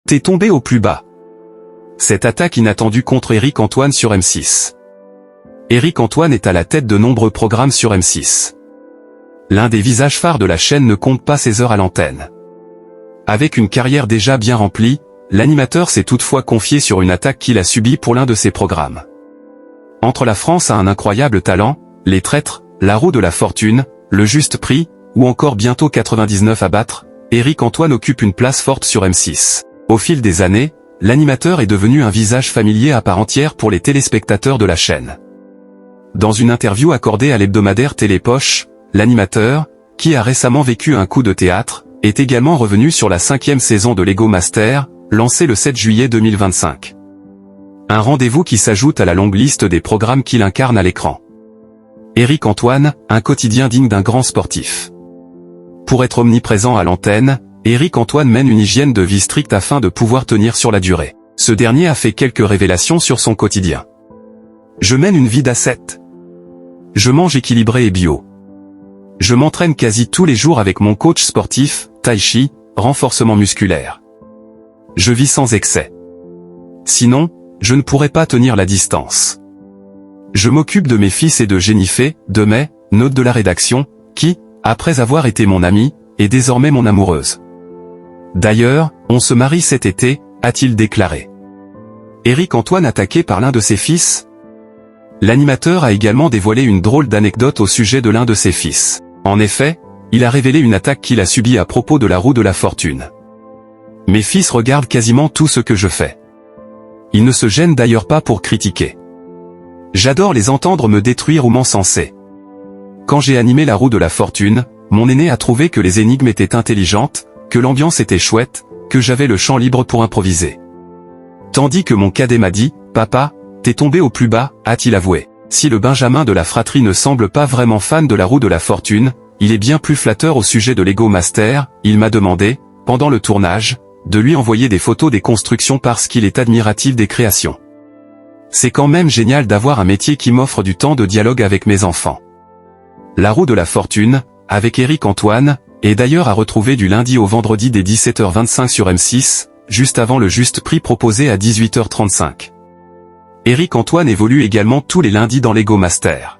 T'es tombé au plus bas. Cette attaque inattendue contre Éric Antoine sur M6. Éric Antoine est à la tête de nombreux programmes sur M6. L'un des visages phares de la chaîne ne compte pas ses heures à l'antenne. Avec une carrière déjà bien remplie, l'animateur s'est toutefois confié sur une attaque qu'il a subie pour l'un de ses programmes. Entre La France a un incroyable talent, Les Traîtres, La Roue de la Fortune, Le Juste Prix, ou encore bientôt 99 à battre, Éric Antoine occupe une place forte sur M6. Au fil des années, l'animateur est devenu un visage familier à part entière pour les téléspectateurs de la chaîne. Dans une interview accordée à l'hebdomadaire Télépoche, l'animateur, qui a récemment vécu un coup de théâtre, est également revenu sur la 5e saison de Lego Master, lancée le 7 juillet 2025. Un rendez-vous qui s'ajoute à la longue liste des programmes qu'il incarne à l'écran. Éric Antoine, un quotidien digne d'un grand sportif. Pour être omniprésent à l'antenne, Éric Antoine mène une hygiène de vie stricte afin de pouvoir tenir sur la durée. Ce dernier a fait quelques révélations sur son quotidien. Je mène une vie d'ascète. Je mange équilibré et bio. Je m'entraîne quasi tous les jours avec mon coach sportif, tai chi, renforcement musculaire. Je vis sans excès. Sinon, je ne pourrais pas tenir la distance. Je m'occupe de mes fils et de Jennifer, de mai, note de la rédaction, qui, après avoir été mon amie, est désormais mon amoureuse. D'ailleurs, on se marie cet été, a-t-il déclaré. Éric Antoine attaqué par l'un de ses fils? L'animateur a également dévoilé une drôle d'anecdote au sujet de l'un de ses fils. En effet, il a révélé une attaque qu'il a subie à propos de La Roue de la Fortune. Mes fils regardent quasiment tout ce que je fais. Ils ne se gênent d'ailleurs pas pour critiquer. J'adore les entendre me détruire ou m'encenser. Quand j'ai animé La Roue de la Fortune, mon aîné a trouvé que les énigmes étaient intelligentes, que l'ambiance était chouette, que j'avais le champ libre pour improviser. Tandis que mon cadet m'a dit, « Papa, t'es tombé au plus bas », a-t-il avoué. Si le Benjamin de la fratrie ne semble pas vraiment fan de La Roue de la Fortune, il est bien plus flatteur au sujet de Lego Master. Il m'a demandé, pendant le tournage, de lui envoyer des photos des constructions parce qu'il est admiratif des créations. C'est quand même génial d'avoir un métier qui m'offre du temps de dialogue avec mes enfants. La Roue de la Fortune, avec Éric Antoine, est d'ailleurs à retrouver du lundi au vendredi dès 17h25 sur M6, juste avant le Juste Prix proposé à 18h35. Éric Antoine évolue également tous les lundis dans Lego Master.